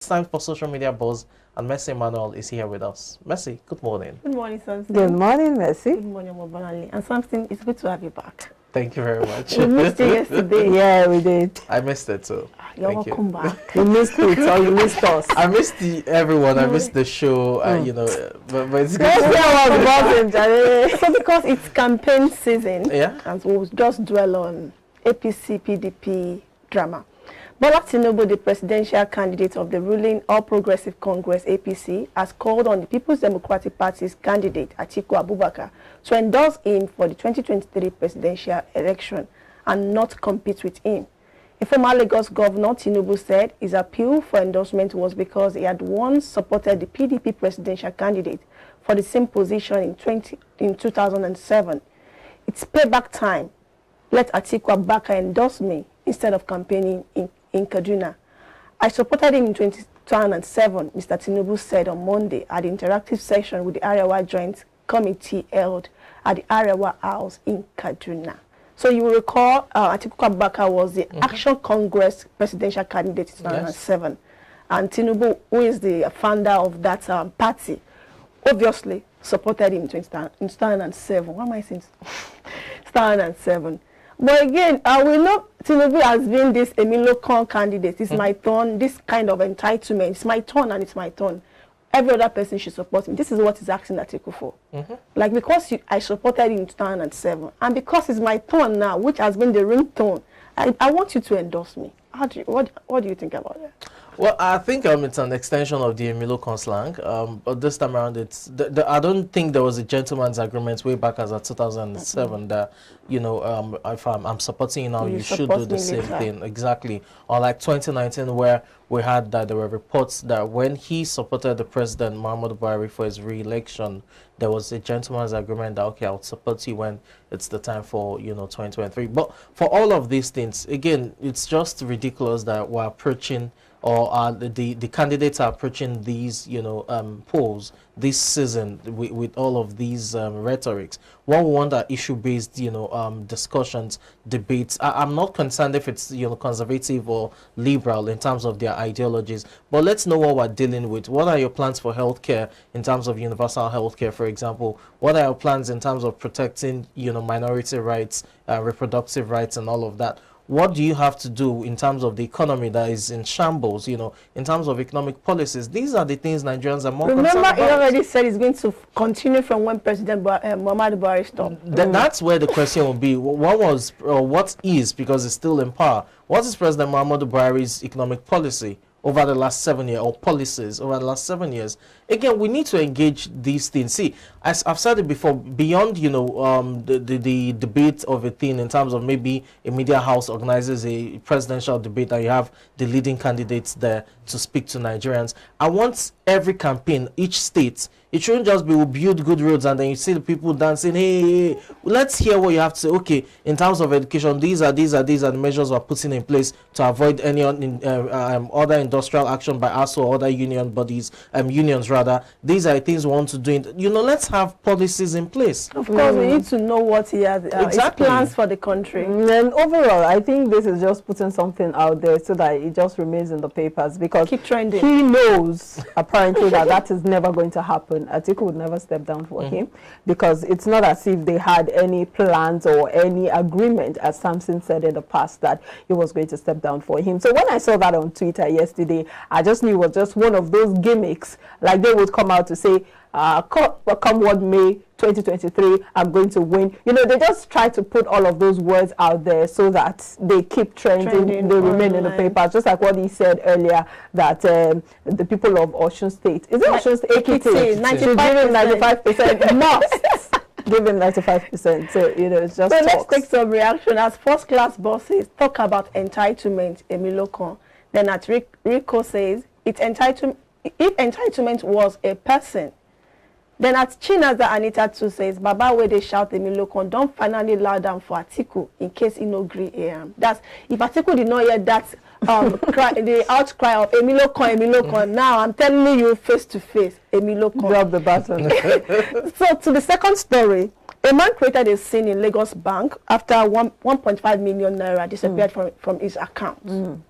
It's time for social media buzz, and Mercy Emmanuel is here with us. Mercy, good morning. Good morning, Samson. Good morning, Mercy. Good morning, Mobanali. And Samson, it's good to have you back. Thank you very much. We missed you yesterday. Yeah, we did. I missed it too. You're welcome back. You missed it, or you missed us. I missed everyone. I missed the show. You know, but it's good. So because it's campaign season, Yeah. and we'll just dwell on APC, PDP drama. Bola Tinubu, the presidential candidate of the ruling All Progressive Congress (APC), has called on the People's Democratic Party's candidate Atiku Abubakar to endorse him for the 2023 presidential election and not compete with him. A former Lagos governor, Tinubu, said his appeal for endorsement was because he had once supported the PDP presidential candidate for the same position in 2007. It's payback time. Let Atiku Abubakar endorse me instead of campaigning in Kaduna. I supported him in 2007, Mr. Tinubu said on Monday at the interactive session with the Arewa Joint Committee held at the Arewa House in Kaduna. So you will recall Atiku Abubakar was the Action Congress presidential candidate in 2007. Yes. And Tinubu, who is the founder of that party, obviously supported him in 2007. What am I saying? 2007. But again, we know Tinubu has been this Emilio candidate. It's my turn, this kind of entitlement. It's my turn and it's my turn. Every other person should support me. This is what he's asking Atiku for. Like, because I supported him in 2007, and because it's my turn now, which has been the ringtone, I want you to endorse me. What do you think about that? Well, I think it's an extension of the Emilio slang, but this time around, I don't think there was a gentleman's agreement way back as at 2007 that, you know, if I'm supporting you now, you should do the same thing. Exactly. Or like 2019, where we had that there were reports that when he supported the president, Muhammadu Buhari, for his re-election, there was a gentleman's agreement that, okay, I'll support you when it's the time for, you know, 2023. But for all of these things, again, it's just ridiculous that we're approaching, or the candidates are approaching these, you know, polls this season with all of these rhetorics. One we want issue-based, you know, discussions, debates. I'm not concerned if it's, you know, conservative or liberal in terms of their ideologies, but let's know what we're dealing with. What are your plans for healthcare in terms of universal healthcare, for example? What are your plans in terms of protecting, you know, minority rights, reproductive rights, and all of that? What do you have to do in terms of the economy that is in shambles, you know, in terms of economic policies? These are the things Nigerians are more concerned about. Remember, he already said it's going to continue from when President Muhammadu Buhari stopped. That's where the question will be. What is, because it's still in power, what is President Muhammadu Buhari's economic policy over the last 7 years, or policies over the last 7 years? Again, we need to engage these things. See, as I've said it before, beyond, you know, the debate of a thing in terms of maybe a media house organizes a presidential debate and you have the leading candidates there to speak to Nigerians. I want every campaign, each state, it shouldn't just be, we'll build good roads and then you see the people dancing, hey, let's hear what you have to say. Okay, in terms of education, these are the measures we're putting in place to avoid any other industrial action by us or other union bodies, unions rather. These are things we want to do. You know, let's have policies in place. Of course, we need to know what he has, his plans for the country. And overall, I think this is just putting something out there so that it just remains in the papers, because keep trending. He knows apparently that is never going to happen. Atiku would never step down for him, because it's not as if they had any plans or any agreement, as Samson said in the past, that he was going to step down for him. So when I saw that on Twitter yesterday, I just knew it was just one of those gimmicks. Like, they would come out to say, come what May 2023, I'm going to win. You know, they just try to put all of those words out there so that they keep trending, they remain in the paper. Just like what he said earlier, that the people of Osun State, is it Osun State? Ekiti, 95% must give him 95%. So, you know, it's just so let's take some reaction. As first-class bosses talk about entitlement, Emilio, then at Rico says, if entitlement was a person, then at Chinaza Anita too says, Baba, where they shout Emilio, don't finally allow them for Atiku in case he no agree. That's if Atiku did not hear that the outcry of Emilio, now I'm telling you face to face, Emilio. Grab the button. So to the second story, a man created a scene in Lagos Bank after 1.5 million naira disappeared from his account.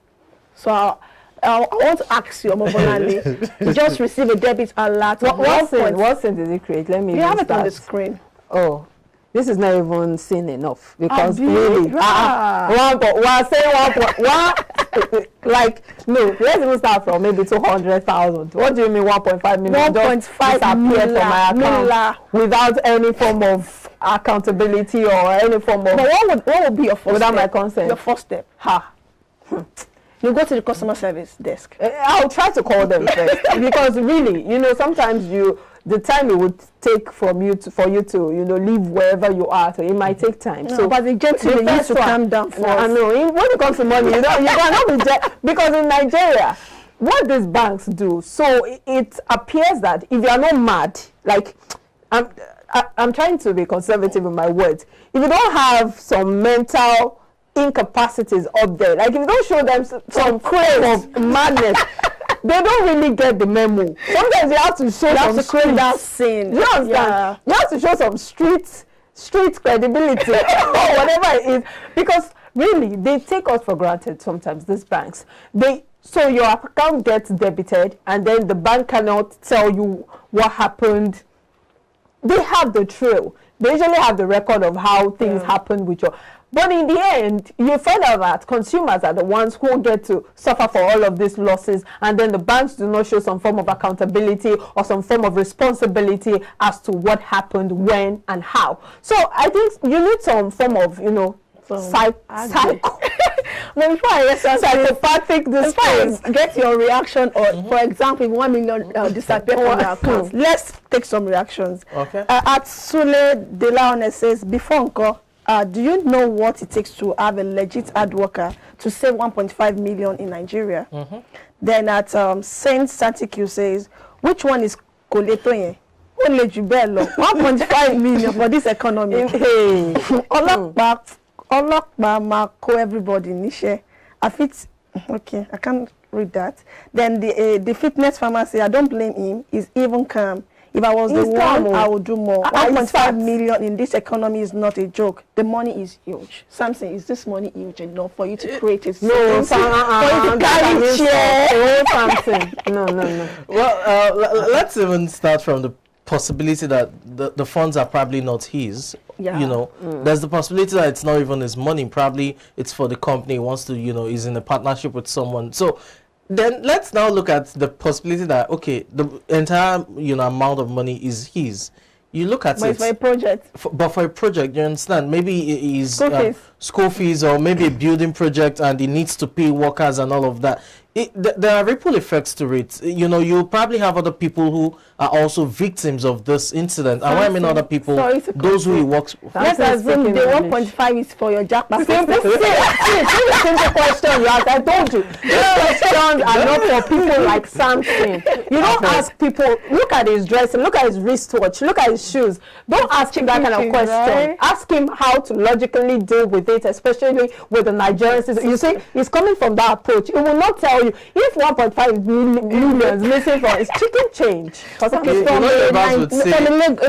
So I want to ask you, Omobolale, you just receive a debit alert. What sin did it create? Let me You have it on the start. screen. Oh, this is not even sin enough because Abi, really, like no. Let's even start from maybe 200,000. What do you mean 1.5 million? 1.5 million from my account without any form of accountability or any form of. But what would be your first without step? my consent? Your first step. You go to the customer service desk. I'll try to call them first because really, sometimes the time it would take for you to leave wherever you are, so it might take time. No, so but the gentleman needs to calm down first. I know. When it comes to money, you cannot be because in Nigeria, what these banks do, so it appears that if you are not mad, like I'm trying to be conservative in my words. If you don't have some mental incapacities up there, like if you don't show them some crave of madness, they don't really get the memo. Sometimes you have to show some that sin. You understand? Yeah. You have to show some street credibility or whatever it is, because really they take us for granted sometimes, these banks. So your account gets debited and then the bank cannot tell you what happened. They have the trail. They usually have the record of how things happen with your. But in the end, you find out that consumers are the ones who get to suffer for all of these losses, and then the banks do not show some form of accountability or some form of responsibility as to what happened, when, and how. So I think you need some form of, psycho. But before I psychopathic displays. Get your reaction, or for example, if 1 million disappear from your account, let's take some reactions. Okay. At Sule De Laone says, before Uncle, do you know what it takes to have a legit hard worker to save 1.5 million in Nigeria? Then at Saint Santiku says, which one is Koleto? Only Jubelo, 1.5 million for this economy. Hey, Olokba Mako everybody Nishe. Okay, I can't read that. Then the fitness pharmacy, I don't blame him, is even calm. If I was the one, I would do more. 1.5 million in this economy is not a joke. The money is huge. Samson, is this money huge enough for you to create a no, no. Well, let's even start from the possibility that the funds are probably not his. Yeah. There's the possibility that it's not even his money. Probably it's for the company. He wants to, is in a partnership with someone. So then let's now look at the possibility that, okay, the entire, amount of money is his. You look at but it. For a project. But for a project, you understand? Maybe it is school fees, or maybe a building project, and he needs to pay workers and all of that. There are ripple effects to it. You probably have other people who are also victims of this incident. And what I mean other people, those who he works with. Let's assume the 1.5 is for your jackpot. Simple question you ask. I told you. These questions are not for people like Samson. You don't ask people, look at his dressing, look at his wristwatch, look at his shoes. Don't ask him that kind of question. Right? Ask him how to logically deal with it, especially with the Nigerian system. You see, he's coming from that approach. He will not tell you if 1.5 million is missing from his chicken change. Okay, from a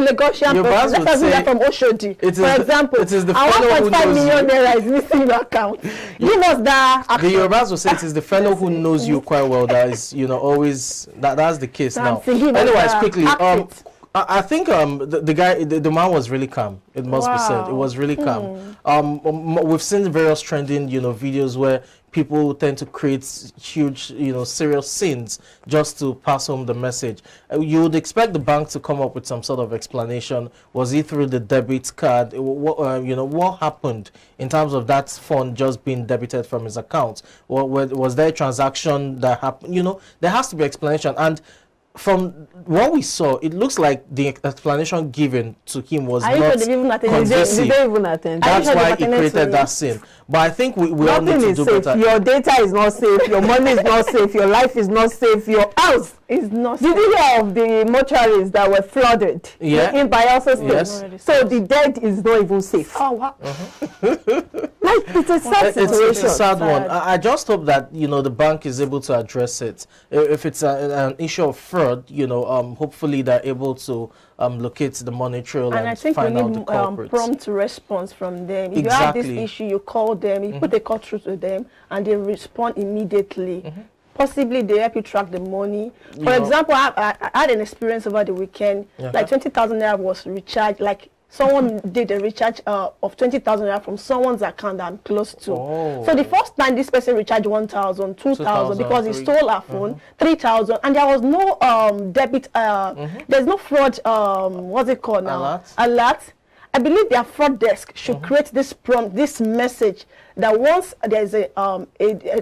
Lagosian person. Let's assume from Oshodi. For example, it is the 1.5 million naira is missing your account. Give us that. The Yorubas will say it is the fellow who knows you quite well that is, always that's the case now. Anyways, quickly, I think the man was really calm. It must be said, it was really calm. We've seen various trending, videos where people tend to create huge, serious scenes just to pass home the message. You would expect the bank to come up with some sort of explanation. Was it through the debit card? What happened in terms of that fund just being debited from his account? Was there a transaction that happened? There has to be explanation. And from what we saw, it looks like the explanation given to him was not convincing. That's why he created that scene. But I think we all need to do better. Your data is not safe. Your money is not safe. Your life is not safe. Your house is not safe. Did you hear of the mortuaries that were flooded in Bayelsa State? Yes. So the dead is not even safe. Oh, wow. Like, it's a sad situation. It's a sad one. I just hope that, the bank is able to address it. If it's an issue of fraud, hopefully they're able to locate the money trail and find out the culprits. Prompt response from them. If you have this issue, you call them, you put a call through to them, and they respond immediately. possibly they help you track the money. For example, I had an experience over the weekend. Like 20,000 naira was recharged. Like someone did a recharge of 20,000 naira from someone's account that I'm close to. So the first time this person recharged 1,000, 2,000 because he stole her phone, 3,000, and there was no debit. There's no fraud. What's it called now? Alert. I believe their fraud desk should create this prompt, this message that once there's a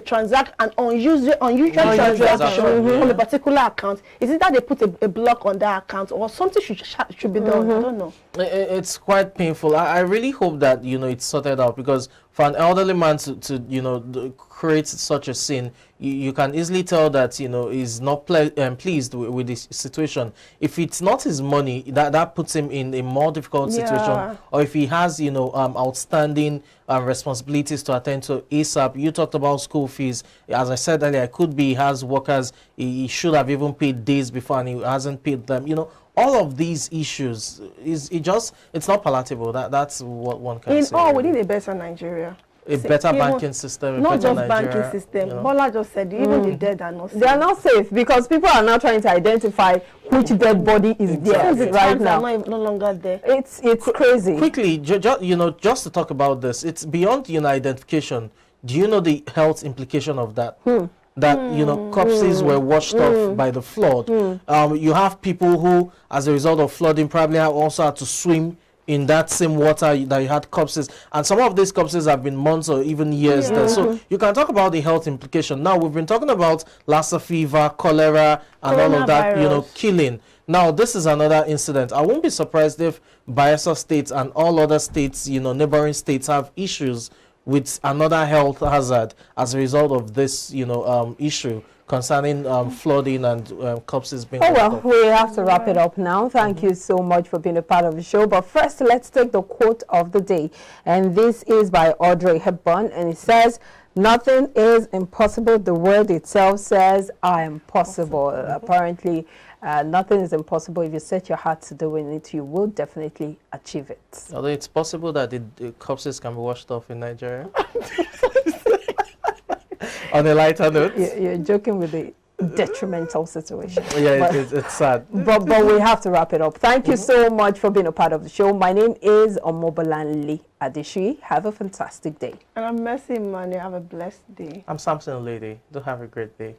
transaction, an unusual transaction from a particular account, is it that they put a block on that account or something should be done? I don't know. It's quite painful. I really hope that it's sorted out, because for an elderly man to create such a scene, you can easily tell that he's not pleased with this situation. If it's not his money, that puts him in a more difficult situation. Or if he has outstanding responsibilities to attend to ASAP. You talked about school fees. As I said earlier, it could be he has workers he should have even paid days before and he hasn't paid them. All of these issues it's not palatable. That's what one can say. In all, we need a better Nigeria. A better banking system, not better just Nigeria, banking system. Bola just said even the dead are not safe. They are not safe because people are now trying to identify which dead body is there right now. Are no longer there. It's crazy. Quickly, just to talk about this, it's beyond identification. Do you know the health implication of that? That corpses were washed off by the flood. You have people who, as a result of flooding, probably also had to swim in that same water that you had corpses, and some of these corpses have been months or even years there. So you can talk about the health implication. Now we've been talking about Lassa fever, cholera, and all of that, killing. Now this is another incident. I won't be surprised if Bayelsa State and all other states, neighboring states, have issues with another health hazard as a result of this, issue concerning flooding and corpses being... Oh, well, we have to wrap it up now. Thank you so much for being a part of the show. But first, let's take the quote of the day. And this is by Audrey Hepburn. And it says, "Nothing is impossible. The word itself says, I am possible." Apparently, nothing is impossible. If you set your heart to doing it, you will definitely achieve it. Although it's possible that the corpses can be washed off in Nigeria. On a lighter note, you're joking with the detrimental situation. Yeah, it's sad. But we have to wrap it up. Thank you so much for being a part of the show. My name is Omobolanle Adeshi. Have a fantastic day. And I'm Mercy Mane. Have a blessed day. I'm Samson Lady. Do have a great day.